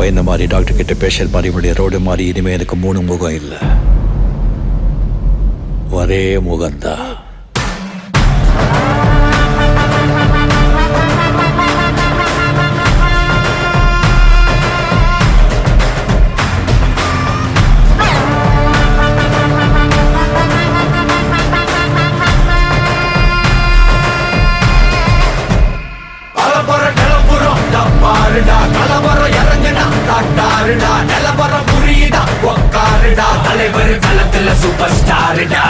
பயந்த மாதிரி, டாக்டர் கிட்ட பேஷண்ட் மாதிரி, இவனுடைய ரோடு மாதிரி இனிமே எனக்கு 3 முகம் இல்லை, ஒரே முகம்தான். கலவரம் இறங்குடா, காட்டாருடா, நிலவரம் புரியுதா, உக்காருடா, தலைவர் களத்துல சூப்பர் ஸ்டாருடா.